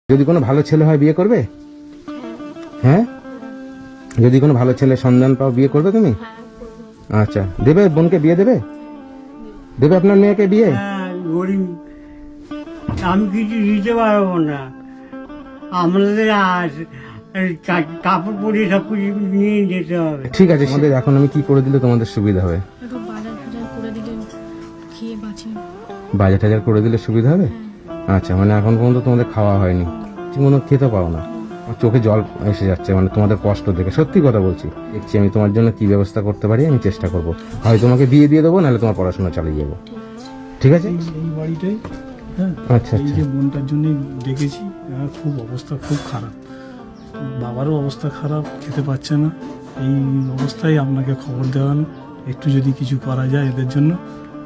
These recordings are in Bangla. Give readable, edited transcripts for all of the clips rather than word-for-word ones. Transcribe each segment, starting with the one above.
যদি কোনো ভালো ছেলে হয় বিয়ে করবে? হ্যাঁ, যদি কোনো ভালো ছেলে সন্ধান পাও বিয়ে করবে তুমি? আচ্ছা, দেবে? বোনকে বিয়ে দেবে? দেবে আপনার মেয়েকে বিয়ে? গরিব, আমি কিছু দিতে পারবো না। আমাদের কাপড় পরিয়ে সব কিছু নিয়ে যেতে হবে। ঠিক আছে, আমাদের এখন আমি কি করে দিলে তোমাদের সুবিধা হবে? একটু বাজার টাজার করে দিলে খেয়ে বাঁচি। বাজার টাজার করে দিলে সুবিধা হবে? আচ্ছা, মানে এখন পর্যন্ত তোমাদের খাওয়া হয়নি, কোনো খেতে পাও না, আমার চোখে জল এসে যাচ্ছে মানে তোমাদের কষ্ট দেখে। সত্যি কথা বলছি, দেখছি আমি তোমার জন্য কি ব্যবস্থা করতে পারি, আমি চেষ্টা করবো। হয় তোমাকে বিয়ে দিয়ে দেবো, নাহলে তোমার পড়াশোনা চালিয়ে যাবো। ঠিক আছে? এই বাড়িটাই, হ্যাঁ, আচ্ছা এই আচ্ছা যে বোনটার জন্যই ডেকেছি। খুব অবস্থা খুব খারাপ, বাবারও অবস্থা খারাপ, খেতে পাচ্ছে না। এই অবস্থায় আপনাকে খবর দেওয়ানো, একটু যদি কিছু করা যায় এদের জন্য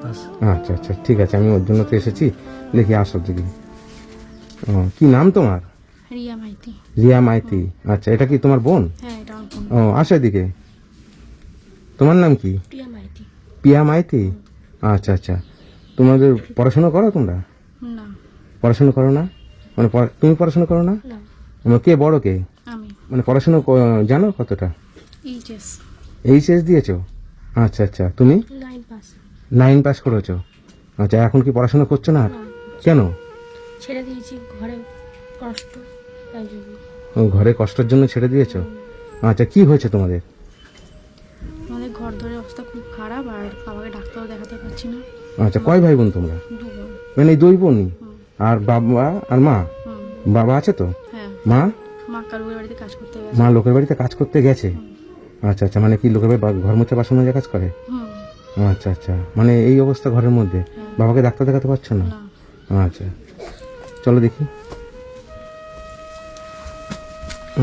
ব্যাস। আচ্ছা আচ্ছা ঠিক আছে, আমি ওর জন্য তো এসেছি। দেখি, আসো দেখি। কি নাম তোমার? রিয়া মাইতি। রিয়া মাইতি। আচ্ছা, এটা কি তোমার বোন? হ্যাঁ, এটা আমার বোন। আসো এদিকে। তোমার নাম কি? প্রিয়া মাইতি। পিয়া মাইতি। আচ্ছা আচ্ছা, তোমাদের পড়াশোনা করো তোমরা? না। পড়াশোনা করো না মানে তুমি পড়াশোনা করো না? না, মানে কে বড় কে? আমি। মানে পড়াশোনা জানো কতটা? এইচএস এইচএস দিয়েছো? আচ্ছা আচ্ছা, তুমি 9 পাস। 9 পাস করেছো? আচ্ছা, এখন কি পড়াশোনা করছো না আর? কেন? ছেড়ে দিয়েছি, ঘরে কষ্ট তাই জন্য। ঘরে কষ্টের জন্য ছেড়ে দিয়েছো? আচ্ছা, কি হয়েছে তোমাদের? আমাদের ঘর ধরে অবস্থা খুব খারাপ, আর বাবাকে ডাক্তারও দেখাতে পারছি না। আচ্ছা, কয় ভাই বোন তোমরা? 2 বোন। মানে এই 2 বোনই? আর বাবা আর মা? বাবা আছে তো? হ্যাঁ, মা? মা কারুর বাড়িতে কাজ করতে গেছে। মা লোকের বাড়িতে কাজ করতে গেছে? আচ্ছা আচ্ছা, মানে কি লোকের বাড়ি ঘর মোছা বাসন মাজা কাজ করে? আচ্ছা আচ্ছা, মানে এই অবস্থা ঘরের মধ্যে, বাবাকে ডাক্তার দেখাতে পারছো না? না। আচ্ছা, চলো দেখি।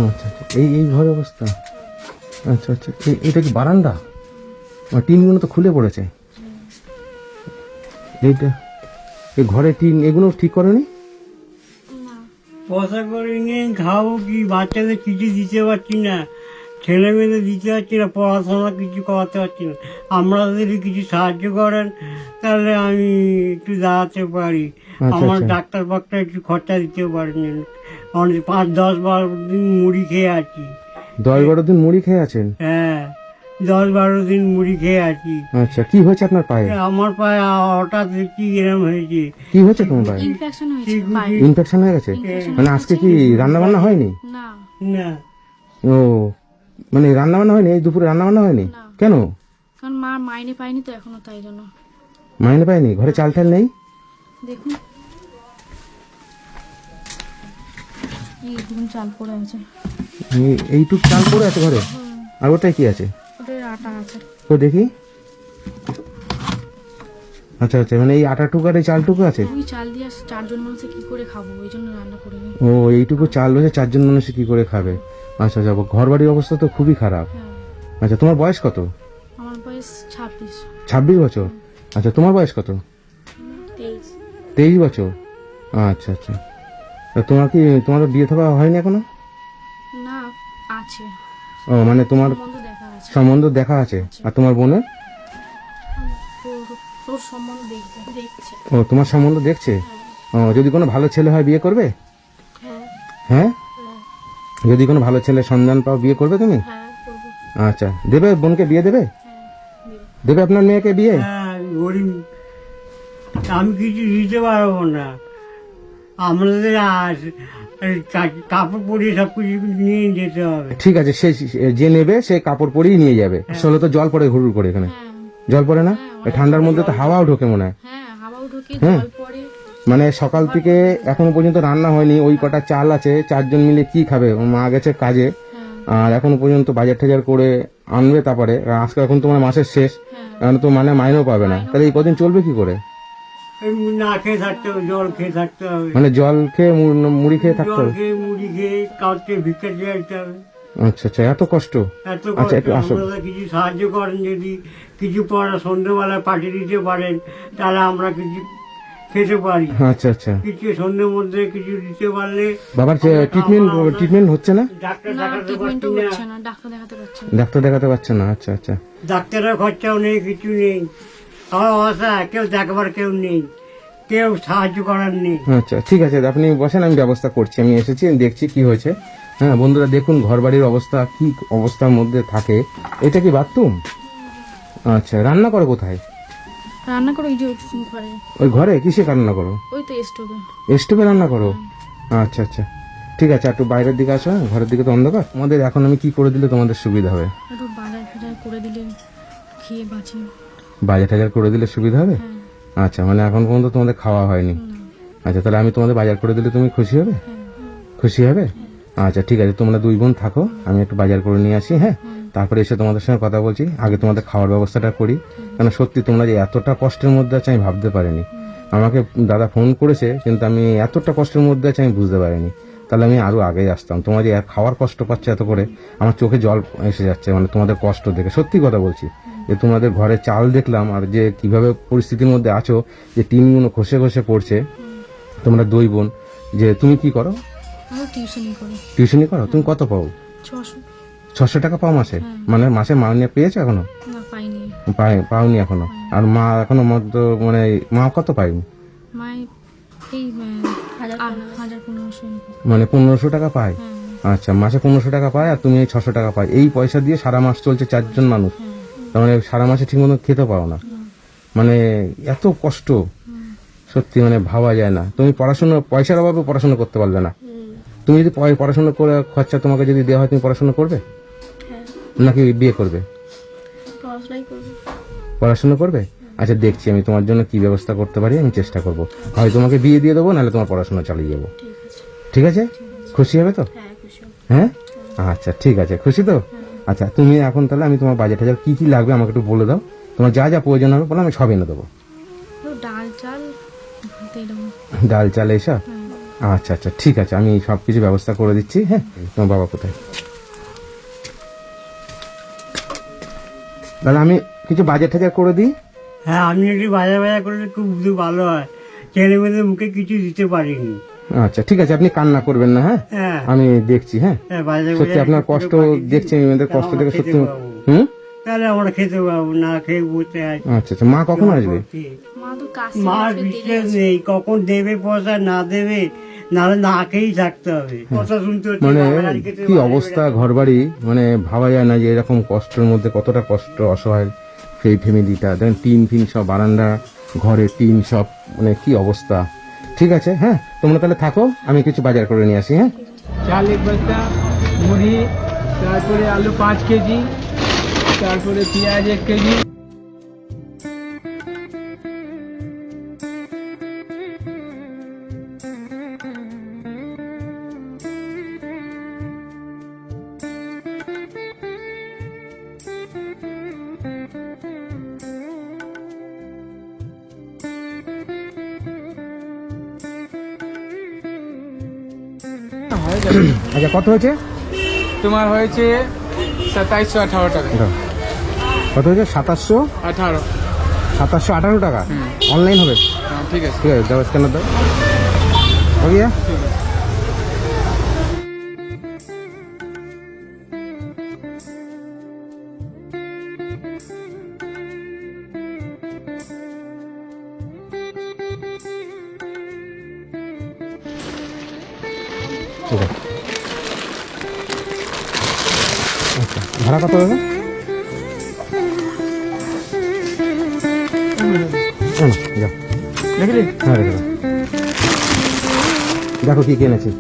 আচ্ছা আচ্ছা, এই ঘরের অবস্থা। আচ্ছা আচ্ছা, এটা কি বারান্দা? টিনগুলো তো খুলে পড়েছে। এইটা এই ঘরে টিন, এগুলো ঠিক করেনি? না, পয়সা করে নিয়ে খাবো কি? বাচ্চাদের কিছু দিতে পারছি না, ছেলে মেয়েদের দিতে পারছি না, পড়াশোনা কিছু করাতে পারছি না। আমরা যদি কিছু সাহায্য করেন তাহলে আমি একটু দাঁড়াতে পারি। আমার আচ্ছা। ডাক্তার ফাক্তার একটু খরচা দিতে পারেন। অনেক 5, 10, 12 দিন মুড়ি খেয়ে আছি। 10-12 দিন মুড়ি খেয়ে আছেন? হ্যাঁ, 10, 12 দিন মুড়ি খেয়ে আছি। আচ্ছা, কি হয়েছে আপনার পায়ে? আমার পায়ে হঠাৎ কি এরম হয়েছে। কি হয়েছে তোমার পায়ে? ইনফেকশন হয়েছে পায়ে। ইনফেকশন হয়ে গেছে? মানে আজকে কি রান্না বান্না হয়নি? না, না, ও, মানে রান্না বান্না হয়নি? এই দুপুরে রান্না বান্না হয়নি? না। কেন? কারণ মা মাইনে পায়নি তো এখনো, তাই জন্য। মাইনে পায়নি? ঘরে চাল টাল নেই? দেখুন, এই দেখুন চাল পড়ে আছে। এইটুক চাল পড়ে আছে ঘরে? আর ওটাই কি আছে? ওটার আটা আছে। তো দেখি। আচ্ছা আচ্ছা, মানে এই আটাটুকু আর এই চালটুকু আছে? ওই চাল দিয়ে 4 জন মানুষে কি করে খাবো, ওই জন্য রান্না করিনি। ও, এইটুকু চাল রয়েছে, 4 জন মানুষ কি করে খাবে? আচ্ছা আচ্ছা, ঘর বাড়ির অবস্থা তো খুবই খারাপ। হ্যাঁ, আচ্ছা, তোমার বয়স কত? আমার বয়স 26। 26 বছর? আচ্ছা, তোমার বয়স কত? 23। 23 বছর? আচ্ছা আচ্ছা, তা তোমার বিয়ে থাকা হয়নি এখনো? না, আছে ও, মানে তোমার সম্বন্ধ দেখা আছে। সম্বন্ধ দেখা আছে? আর তোমার বোনের? তোর সম্বন্ধ দেখছে। ও, তোমার সম্বন্ধ দেখছে? ও, যদি কোনো ভালো ছেলে হয় বিয়ে করবে? হ্যাঁ, হ্যাঁ, যদি কোনো ভালো ছেলে সন্ধান পাও বিয়ে করবে তুমি? হ্যাঁ করবো। আচ্ছা, দেবে? বোনকে বিয়ে দেবে? হ্যাঁ, দেবে আপনার মেয়েকে বিয়ে? হ্যাঁ, গরিব, আমি কিছু দিতে পারবো না। আমাদের কাপড় পরিয়ে সব কিছু নিয়ে যেতে হবে। ঠিক আছে, সে যে নেবে সে কাপড় পরেই নিয়ে যাবে। আসলে তো জল পড়ে ঘুরুর করে এখানে? হ্যাঁ, জল পড়ে না? এই ঠান্ডার মধ্যে তো হাওয়াও ঢোকে মনে হয়। হ্যাঁ, হাওয়াও ঢোকে, হ্যাঁ। জল পড়ে। মানে সকাল থেকে এখনো পর্যন্ত রান্না হয়নি, ওই কটা চাল আছে, 4 জন মিলে কি খাবে? ওর মা গেছে কাজে, হ্যাঁ, আর এখনো পর্যন্ত বাজার টাজার করে আনবে, তারপরে আজকে এখন তোমার মাসের শেষ, হ্যাঁ। এখন তো মানে মাইনেও পাবে না, তাহলে এই কদিন চলবে কি করে? এই না খেয়ে থাকতে হবে, জল খেয়ে থাকতে হবে। মানে জল খেয়ে মুড়ি খেয়ে থাকতে জল হবে? খেয়ে মুড়ি খেয়ে কাউকে ভিক্ষা চাইতে হবে। আচ্ছা আচ্ছা, এত কষ্ট? এত আচ্ছা, কষ্ট। একটু আসো। আপনারা কিছু সাহায্য করেন, যদি কিছু পড়া সন্ধ্যেবেলায় পাঠিয়ে দিতে পারেন তাহলে আমরা কিছু খেতে পারি। আচ্ছা আচ্ছা, কিছু সন্ধ্যের মধ্যে কিছু দিতে পারলে। বাবার ট্রিটমেন্ট হচ্ছে না? ডাক্তার না, দেখাতে ট্রিটমেন্টও পারছি না, হচ্ছে না, ডাক্তার দেখাতে পারছে না। ডাক্তার দেখাতে পারছে না? আচ্ছা আচ্ছা, ডাক্তারের খরচাও নেই, কিছু নেই। আমার অবস্থা কেউ দেখবার কেউ নেই। কেউ সাহায্য করার নেই। আচ্ছা ঠিক আছে, আপনি বসেন, আমি ব্যবস্থা করছি। আমি এসেছি, আমি দেখছি কি হয়েছে। হ্যাঁ বন্ধুরা দেখুন ঘর বাড়ির অবস্থা কি অবস্থার মধ্যে থাকে। এটা কি বাথরুম? আচ্ছা, রান্না করো কোথায়? রান্না করো ওই যে ঘরে, ওই ঘরে? কিসে রান্না করো? ওই তো স্টোভে। স্টোভে রান্না করো? আচ্ছা আচ্ছা ঠিক আছে, একটু বাইরের দিকে আসো। হ্যাঁ, ঘরের দিকে তো অন্ধকার। তোমাদের এখন আমি কি করে দিলে তোমাদের সুবিধা হবে? একটু বাজার ফাজার করে দিলে খেয়ে বাঁচি। বাজার টাজার করে দিলে সুবিধা হবে? হ্যাঁ। আচ্ছা, মানে এখন পর্যন্ত তোমাদের খাওয়া হয়নি। আচ্ছা, তাহলে আমি তোমাদের বাজার করে দিলে তুমি খুশি হবে? খুশি হবে? আচ্ছা ঠিক আছে, তোমরা দুই বোন থাকো, আমি একটু বাজার করে নিয়ে আসি। হ্যাঁ, তারপরে এসে তোমাদের সঙ্গে কথা বলছি। আগে তোমাদের খাওয়ার ব্যবস্থাটা করি, কেন সত্যি তোমরা যে এতটা কষ্টের মধ্যে আছে আমি ভাবতে পারিনি। আমাকে দাদা ফোন করেছে, কিন্তু আমি এতটা কষ্টের মধ্যে আছে আমি বুঝতে পারিনি। তাহলে আমি আরো আগে আসতাম। তোমরা যে খাওয়ার কষ্ট পাচ্ছে এত করে, আমার চোখে জল এসে যাচ্ছে, মানে তোমাদের কষ্ট দেখে। সত্যি কথা বলছি, যে তোমাদের ঘরে চাল দেখলাম, আর যে কিভাবে পরিস্থিতির মধ্যে আছো, যে টিনগুলো খসে খসে পড়ছে। তোমরা দুই বোন, যে তুমি কি করো? আমি টিউশনই করি। টিউশনি করো? তুমি কত পাও? 600। 600 টাকা পাও মাসে? মানে মাসে মাইনে পেয়েছো এখনো? না পাইনি। পাওনি এখনো? আর মা এখনো মানে মা কত পায়নি? মাই এই 1000-1500। মানে 1500 টাকা পায়? হ্যাঁ। আচ্ছা, মাসে 1500 টাকা পায়, আর তুমি এই 600 টাকা পায়। এই পয়সা দিয়ে সারা মাস চলছে 4 জন মানুষ। তার মানে সারা মাসে ঠিক মতো খেতে পাও না। মানে এত কষ্ট, সত্যি মানে ভাবা যায় না। তুমি পড়াশোনা, পয়সার অভাবে পড়াশোনা করতে পারলে না। তুমি যদি পড়াশোনা করে খরচা তোমাকে যদি দেওয়া হয়, তুমি পড়াশোনা করবে নাকি বিয়ে করবে? পড়াশোনা করবে? আচ্ছা দেখছি আমি তোমার জন্য কি ব্যবস্থা করতে পারি, আমি চেষ্টা করব। হয় তোমাকে বিয়ে দিয়ে দেবো, নাহলে তোমার পড়াশোনা চালিয়ে যাবো। ঠিক আছে? খুশি হবে তো? হ্যাঁ আচ্ছা ঠিক আছে, খুশি তো? আচ্ছা তুমি এখন তাহলে, আমি তোমার বাজেট হাজার কি কি লাগবে আমাকে একটু বলে দাও। তোমার যা যা প্রয়োজন হবে বলে, আমি সব এনে দেবো। ডাল চাল ভাত এরকম। ডাল চাল এইসব? আচ্ছা আচ্ছা ঠিক আছে, আমি সব কিছু ব্যবস্থা করে দিচ্ছি। হ্যাঁ, তোমার বাবা কোথায়? তাহলে আমি কিছু বাজেট হাজার করে দিই। হ্যাঁ, আপনি একটু বাজার করলে খুব ভালো হয়। ছেলে মেয়েদের মুখে কিছু দিতে পারিনি। আচ্ছা ঠিক আছে, আপনি কান্না করবেন না। হ্যাঁ, হ্যাঁ আমি দেখছি। হ্যাঁ, হ্যাঁ, বাজার সত্যি আপনার কষ্ট দেখছি, আমি মেয়েদের কষ্ট দেখে সত্যি। হুম, তাহলে আমরা খেতে পাবো না, খেয়ে বসে আছি। আচ্ছা আচ্ছা, মা কখন আসবে? মা তো কাজ মার বিশ্বাস নেই, কখন দেবে পয়সা, না দেবে, নাহলে না খেয়েই থাকতে হবে। কথা শুনতে হচ্ছে, মানে বাবার বাড়ি খেতে কি বাবার অবস্থা ঘর বাড়ি, মানে ভাবা যায় না যে এরকম কষ্টের মধ্যে কতটা কষ্ট, অসহায় সেই ফ্যামিলিটা। দেখেন টিন ফিন সব, বারান্দা ঘরে টিন সব, মানে কি অবস্থা। ঠিক আছে, হ্যাঁ তোমরা তাহলে থাকো, আমি কিছু বাজার করে নিয়ে আসি। হ্যাঁ, চাল 1 বস্তা, মুড়ি, তারপরে আলু 5 কেজি, তারপরে পেঁয়াজ 1 কেজি। হয়ে যাবে। আচ্ছা কত হয়েছে? তোমার হয়েছে 2718 টাকা। দাও। কত হয়েছে? 2718 18। টাকা। অনলাইন হবে? হ্যাঁ ঠিক আছে। ঠিক আছে, দাও স্ক্যানার দাও। हो गया? ठीक है। अच्छा, भाड़ा कत होगा? যাও। দেখলি? হ্যাঁ রেখে দাও। দেখো কি কিনেছি।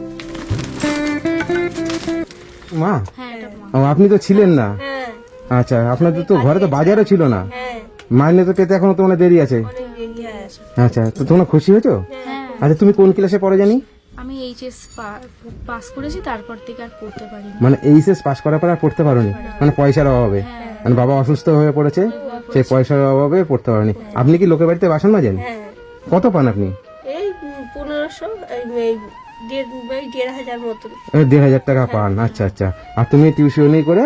মা, হ্যাঁ এটা মা। ও, আপনি তো ছিলেন না। আচ্ছা, আপনাদের তো ঘরে তো বাজারও ছিল না। মাইনে তো পেতে এখনো তোমার দেরি আছে। আচ্ছা, তো তোমরা খুশি হয়েছো? হ্যাঁ আচ্ছা, তুমি কোন ক্লাসে পড়ো জানি? আমি এইচএস পাস করেছি, তারপর থেকে আর পড়তে পারিনি। মানে এইচএস পাস করার পর আর পড়তে পারোনি, মানে পয়সার অভাবে? মানে বাবা অসুস্থ হয়ে পড়েছে, সেই পয়সার অভাবে পড়তে পারোনি। আপনি কি লোকের বাড়িতে বাসন মাজেন? কত পান আপনি? এই 1500, এই 1,500 মতন। 1,500 টাকা পান? আচ্ছা আচ্ছা। আর তুমি টিউশনি করে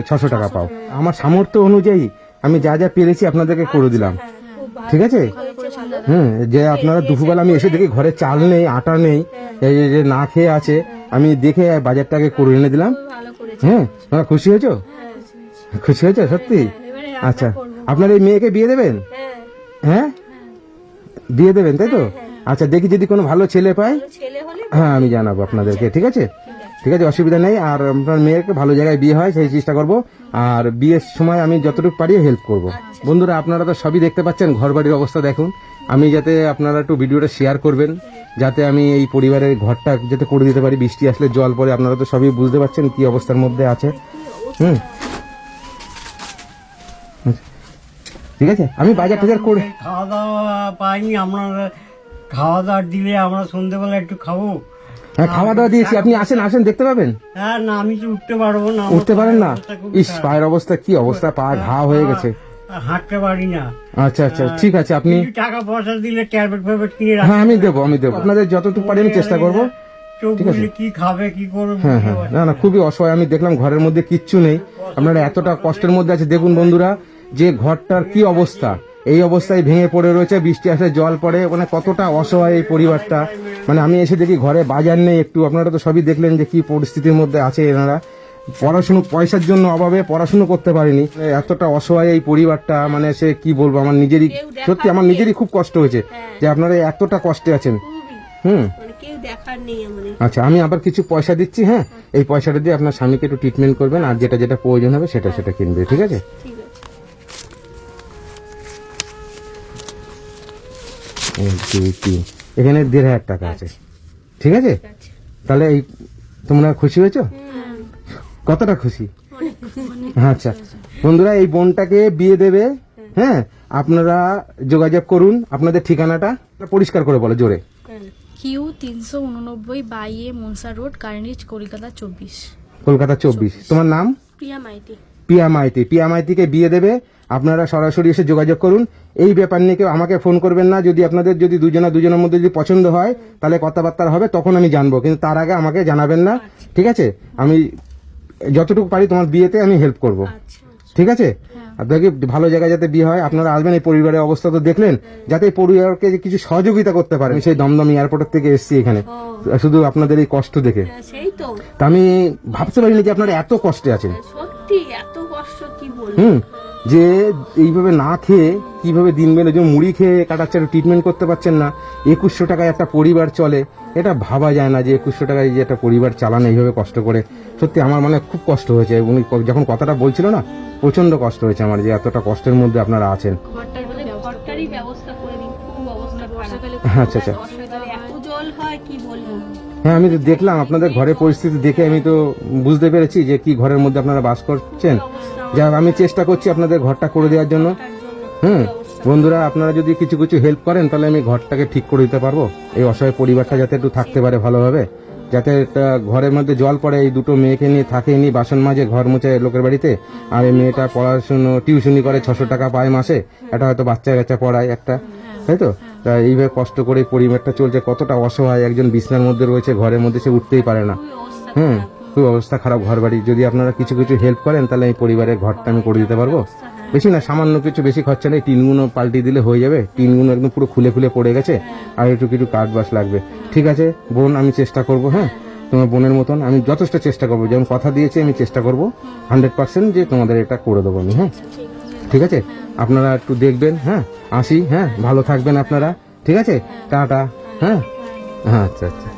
600 টাকা পাও। আমার সামর্থ্য অনুযায়ী আমি যা যা পেরেছি আপনাদেরকে করে দিলাম। ঠিক আছে? হ্যাঁ, যে আপনারা দুপুরবেলা আমি এসে দেখি ঘরে চাল নেই, আটা নেই, এই যে না খেয়ে আছে, আমি দেখে বাজারটাকে করে এনে দিলাম। হ্যাঁ, তোমরা খুশি হয়েছো? খুশি হয়েছো সত্যি? আচ্ছা, আপনার এই মেয়েকে বিয়ে দেবেন? হ্যাঁ, বিয়ে দেবেন তাই তো? আচ্ছা দেখি যদি কোনো ভালো ছেলে পাই, ভালো ছেলে হলে হ্যাঁ আমি জানাবো আপনাদেরকে, ঠিক আছে? ঠিক আছে, অসুবিধা নেই। আর আপনার মেয়েকে ভালো জায়গায় বিয়ে হয় সেই চেষ্টা করব, আর বিয়ের সময় আমি যতটুকু পারি হেল্প করব। বন্ধুরা আপনারা তো সবই দেখতে পাচ্ছেন, ঘর বাড়ির অবস্থা দেখুন। আমি যাতে আপনারা একটু ভিডিওটা শেয়ার করবেন, যাতে আমি এই পরিবারের ঘরটা যাতে করে দিতে পারি। বৃষ্টি আসলে জল পড়ে, আপনারা তো সবই বুঝতে পারছেন কি অবস্থার মধ্যে আছে। হুম, ঠিক আছে, আমি বাজার টাজার করে খাওয়া দাওয়া পাইনি, আপনার খাওয়া দাওয়া দিলে আমরা সন্ধ্যেবেলা একটু খাবো। হ্যাঁ খাওয়া দাওয়া দিয়েছি, আপনি আসেন আসেন দেখতে পাবেন। হ্যাঁ না, আমি তো উঠতে পারবো না, আমার উঠতে পারেন না? অবস্থা খুব ইস, পায়ের অবস্থা কি অবস্থা, পা ঘা হয়ে গেছে। হাঁটতে পারি না। আচ্ছা আচ্ছা ঠিক আছে, আপনি কিছু টাকা পয়সা দিলে ট্যাবলেট ফ্যাবলেট কিনে রাখি। হ্যাঁ আমি দেবো আপনাদের যতটুকু পারি আমি চেষ্টা করবো। চোখ বুঝলে কি খাবে কি করবে হ্যাঁ বুঝতে হ্যাঁ, পারছি না না খুবই অসহায়। আমি দেখলাম ঘরের মধ্যে কিচ্ছু নেই, আপনারা এতটা কষ্টের মধ্যে আছে। দেখুন বন্ধুরা যে ঘরটার কি অবস্থা, এই অবস্থায় ভেঙে পড়ে রয়েছে, বৃষ্টি আসলে জল পড়ে, মানে কতটা অসহায় এই পরিবারটা। মানে আমি এসে দেখি ঘরে বাজার নেই একটু, আপনারা তো সবই দেখলেন যে কি পরিস্থিতির মধ্যে আছে এনারা। পড়াশুনো পয়সার জন্য অভাবে পড়াশুনো করতে পারিনি, এতটা অসহায় এই পরিবারটা। মানে সে কি বলবো, আমার নিজেরই সত্যি আমার নিজেরই খুব কষ্ট হয়েছে যে আপনারা এতটা কষ্টে আছেন। হুম, মানে কেউ দেখার নেই আমাদের। আচ্ছা আমি আবার কিছু পয়সা দিচ্ছি, হ্যাঁ এই পয়সাটা দিয়ে আপনার স্বামীকে একটু ট্রিটমেন্ট করবেন, আর যেটা যেটা প্রয়োজন হবে সেটা সেটা কিনবে, ঠিক আছে? ঠিক আছে। এক, দুই, তিন, এখানে 1,500 টাকা আছে, ঠিক আছে? ঠিক আছে। তাহলে এই তোমরা খুশি হয়েছো? কতটা খুশি? আচ্ছা বন্ধুরা, এই বোনটাকে বিয়ে দেবে, হ্যাঁ আপনারা যোগাযোগ করুন। আপনাদের ঠিকানাটা পরিষ্কার করে বলো জোরে। কিউ 389 বাইয়ে মনসা রোড, কার্নিচ, কলকাতা 24। কলকাতা 24। তোমার নাম? প্রিয়া মাইতি। পিয়া মাইতি। পিয়া মাইতিকে বিয়ে দেবে, আপনারা সরাসরি এসে যোগাযোগ করুন। এই ব্যাপার নিয়ে কেউ আমাকে ফোন করবেন না। যদি আপনাদের যদি দুজনের মধ্যে যদি পছন্দ হয় তাহলে কথাবার্তা হবে, তখন আমি জানবো, কিন্তু তার আগে আমাকে জানাবেন না, ঠিক আছে? আমি যতটুকু পারি তোমার বিয়েতে আমি হেল্প করব, আচ্ছা। ঠিক আছে? আপনাকে ভালো জায়গায় যাতে বিয়ে হয়, আপনারা আসবেন। এই পরিবারের অবস্থা তো দেখলেন, যাতে এই পরিবারকে যে কিছু সহযোগিতা করতে পারেন। সেই দমদম এয়ারপোর্ট থেকে এসেছি এখানে শুধু আপনাদের এই কষ্ট দেখে। হ্যাঁ, সেই তো তা আমি ভাবতে পারিনি যে আপনারা এত কষ্টে আছেন। সত্যি এত কষ্ট কি বলবো। হুম, যে এইভাবে না খেয়ে কিভাবে দিন বেলে যে মুড়ি খেয়ে কাটাচ্ছে, ট্রিটমেন্ট করতে পারছেন না। 2100 টাকায় একটা পরিবার চলে, এটা ভাবা যায় না যে 2100 টাকায় যে একটা পরিবার চালানো এইভাবে কষ্ট করে। সত্যি আমার মানে খুব কষ্ট হয়েছে। উনি যখন কথাটা বলছিল না, প্রচন্ড কষ্ট হয়েছে আমার, যে এতটা কষ্টের মধ্যে আপনারা আছেন। ঘরটারই ব্যবস্থা করে দিন, খুব অবস্থা খারাপ। বর্ষাকালে আচ্ছা আচ্ছা, বর্ষাকালে এত জল হয় কি বলবো। হ্যাঁ আমি তো দেখলাম আপনাদের ঘরের পরিস্থিতি দেখে, আমি তো বুঝতে পেরেছি যে কি ঘরের মধ্যে আপনারা বাস করছেন। যাক আমি চেষ্টা করছি আপনাদের ঘরটা করে দেওয়ার জন্য। হুম, বন্ধুরা আপনারা যদি কিছু কিছু হেল্প করেন তাহলে আমি ঘরটাকে ঠিক করে দিতে পারবো। এই অসহায় পরিবারটা যাতে একটু থাকতে পারে ভালোভাবে, যাতে একটা ঘরের মধ্যে জল পড়ে, এই দুটো মেয়েকে নিয়ে থাকে, নি বাসন মাজে, ঘর মুছে লোকের বাড়িতে, আর এই মেয়েটা পড়াশুনো টিউশনি করে, 600 টাকা পায় মাসে। এটা হয়তো বাচ্চা কাচ্চা পড়ায় একটা, তাই তো? তা এইভাবে কষ্ট করে পরিবারটা চলছে, কতটা অসহায়। একজন বিছনার মধ্যে রয়েছে, ঘরের মধ্যে সে উঠতেই পারে না। হুম, খুব অবস্থা খারাপ ঘর বাড়ি। যদি আপনারা কিছু কিছু হেল্প করেন তাহলে এই পরিবারের ঘরটা আমি করে দিতে পারবো। বেশি না, সামান্য কিছু, বেশি খরচা নেই। টিনগুলো পাল্টি দিলে হয়ে যাবে। টিনগুলো একদম পুরো খুলে খুলে পড়ে গেছে, আর একটু কিছু কাঠ বাস লাগবে। ঠিক আছে বোন, আমি চেষ্টা করব। হ্যাঁ, তোমার বোনের মতন আমি যথেষ্ট চেষ্টা করবো, যেমন কথা দিয়েছি আমি চেষ্টা করব 100% যে তোমাদের এটা করে দেবো আমি। হ্যাঁ ঠিক আছে, আপনারা একটু দেখবেন। হ্যাঁ আসি, হ্যাঁ ভালো থাকবেন আপনারা, ঠিক আছে? টাটা। হ্যাঁ, আচ্ছা আচ্ছা।